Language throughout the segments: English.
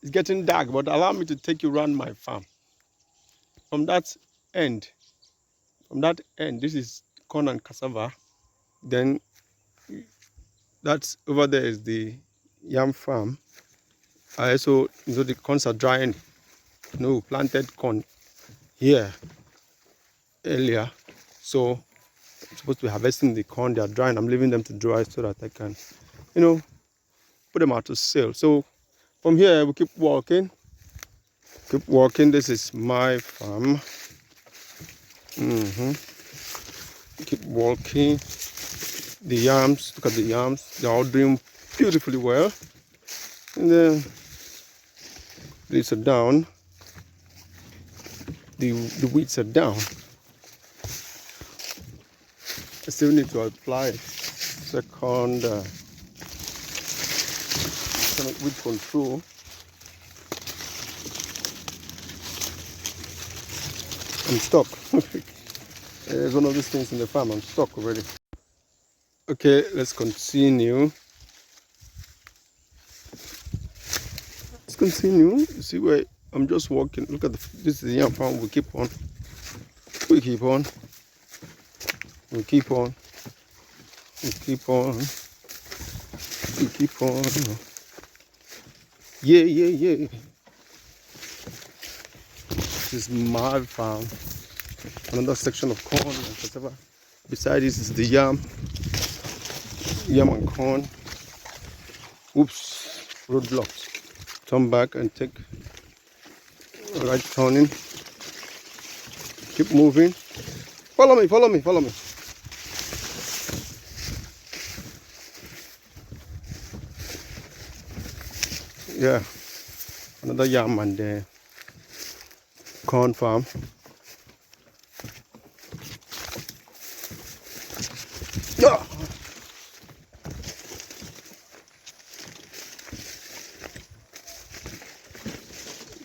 It's getting dark, but allow me to take you around my farm. From that end, this is corn and cassava. Then that's over there is the yam farm. I also, the corns are drying. No, planted corn here earlier. So I'm supposed to be harvesting the corn. They are drying. I'm leaving them to dry so that I can, put them out to sale. So from here, we keep walking. Keep walking. This is my farm. Keep walking. The yams, look at the yams. They're all doing beautifully well. And then these are down. The weeds are down. I still need to apply second weed control. I'm stuck. There's one of these things in the farm. I'm stuck already. Okay, let's continue. Let's continue. You see where I'm just walking. Look at this is the yam farm. We keep on. We keep on. We keep on. We keep on. We keep on. Yeah, yeah, yeah. This is my farm. Another section of corn and cassava. Beside this is the yam and corn. Oops, roadblocks. Turn back and take a right turning. Keep moving. Follow me, follow me, follow me. Yeah, another yam and corn farm. Yeah.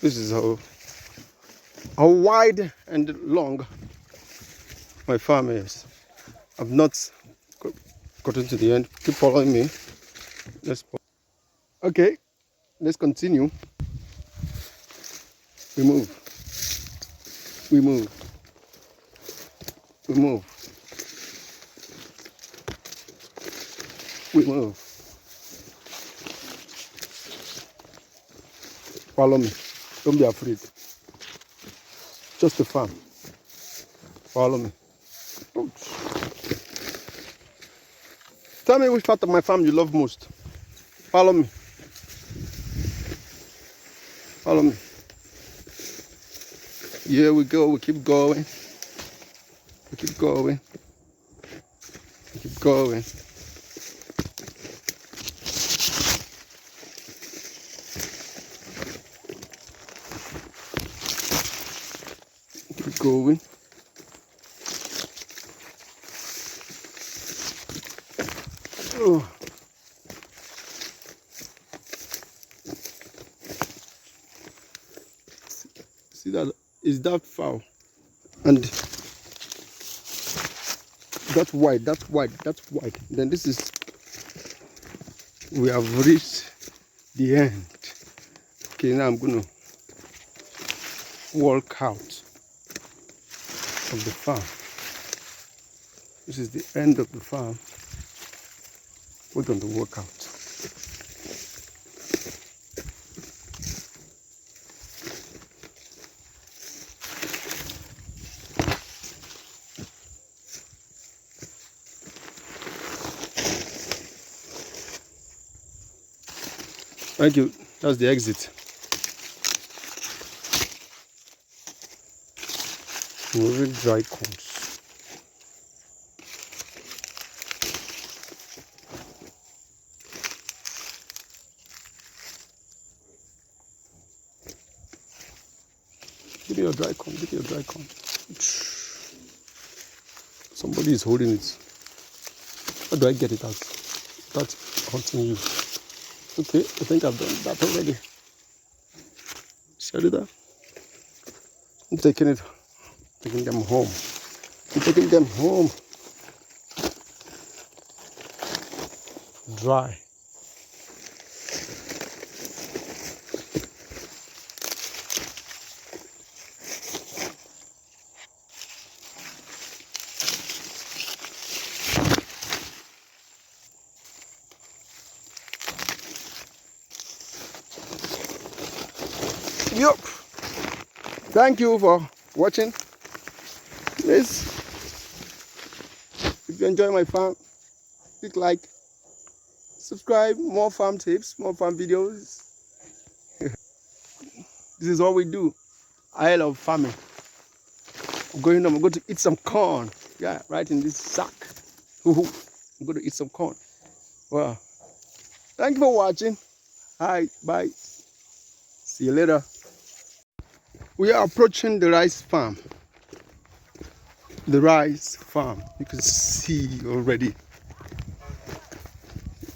This is how wide and long my farm is. I've not gotten to the end. Keep following me. Okay, let's continue. We move. We move. We move. We move. Follow me. Don't be afraid. Just a farm. Follow me. Oops. Tell me which part of my farm you love most. Follow me. Follow me. Here we go. We keep going. We keep going. We keep going. Keep going. Oh. See that? Is that foul? And that's wide, that's wide, that's wide. Then this is, we have reached the end. Okay, now I'm gonna walk out of the farm. This is the end of the farm. We're going to walk out. Thank you. That's the exit. Moving dry corns. Give me your dry corn. Give me your dry corn. Somebody is holding it. How do I get it out? That's haunting you. Okay, I think I've done that already. See that? I'm taking them home. I'm taking them home. Dry. Yup. Thank you for watching. Please, if you enjoy my farm, click like, subscribe, more farm tips, more farm videos. This is what we do. I love farming. I'm going to eat some corn. Yeah, right in this sack. I'm going to eat some corn. Well, thank you for watching. Hi, bye. See you later. We are approaching the rice farm. The rice farm. You can see already.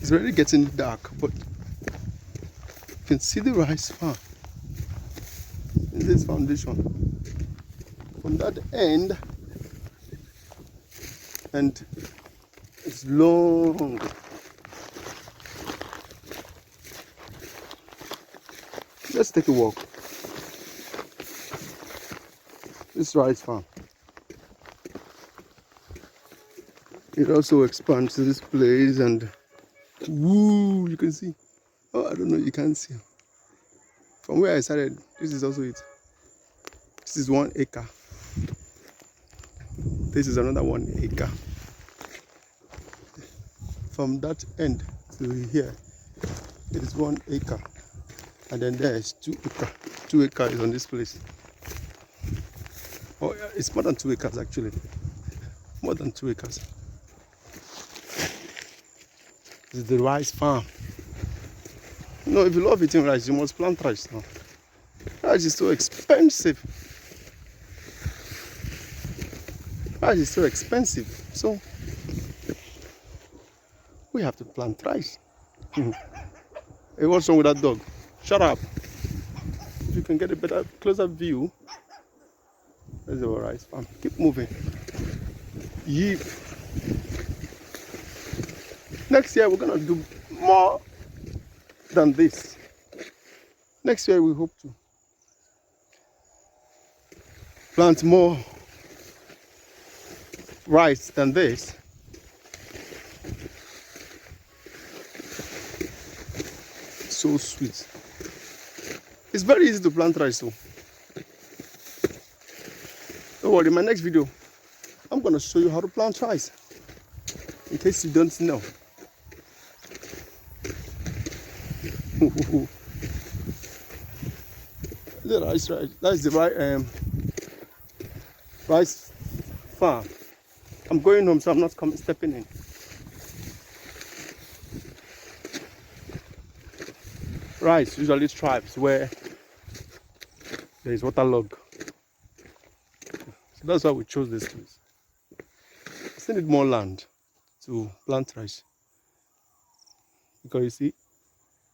It's already getting dark, but you can see the rice farm. In this foundation. From that end, and it's long. Let's take a walk. This rice farm. It also expands to this place, and woo, you can see. Oh, I don't know, you can't see. From where I started, this is also it. This is 1 acre. This is another 1 acre. From that end to here, it is 1 acre. And then there is 2 acre. 2 acres is on this place. Oh, yeah, it's more than 2 acres actually. More than 2 acres. This is the rice farm. You know, if you love eating rice, you must plant rice now. Rice is so expensive. Rice is so expensive. So, we have to plant rice. Hey, what's wrong with that dog? Shut up. If you can get a better, closer view. There's our rice farm. Keep moving. Yeep. Next year, we're going to do more than this. Next year, we hope to plant more rice than this. So sweet. It's very easy to plant rice though. Don't worry, in my next video, I'm going to show you how to plant rice. In case you don't know. The rice, that's the rice farm. I'm going home, so I'm not stepping in. Rice usually thrives where there is waterlog. So that's why we chose this place. We still need more land to plant rice. Because you see,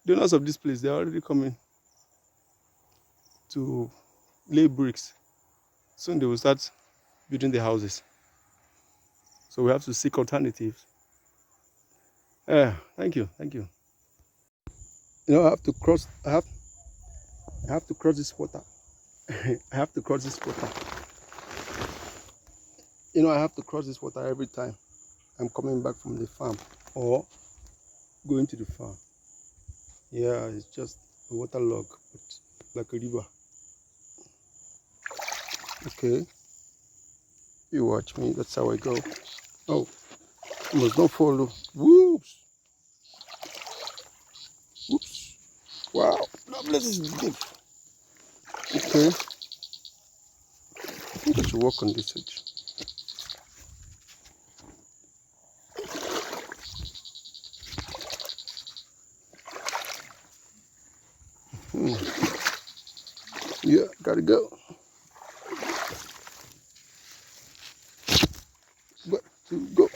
the owners of this place, they're already coming to lay bricks. Soon they will start building the houses. So we have to seek alternatives. Thank you. You know, I have to cross this water. I have to cross this water. You know, I have to cross this water every time I'm coming back from the farm or going to the farm. Yeah, it's just a waterlog, but like a river. Okay. You watch me, that's how I go. Oh, you must not follow. Whoops. Whoops. Wow, that place is deep. Okay. I think I should walk on this edge. Yeah, gotta go. Got to go.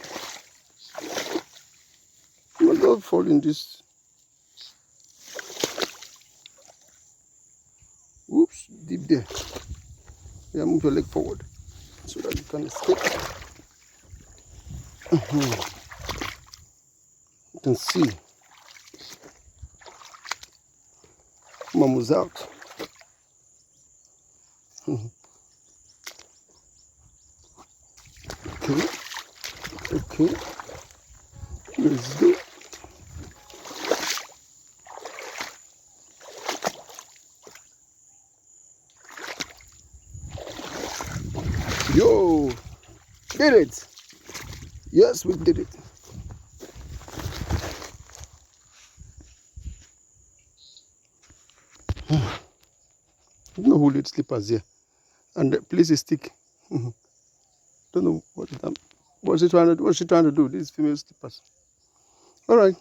You must not fall in this. Whoops, deep there. Yeah, move your leg forward so that you can escape. You can see. Mama's out. Okay. Let's go. go. Did it. Yes, we did it. I don't know who laid slippers here. And the place is stick. Don't know what's she trying to do. These female slippers. All right.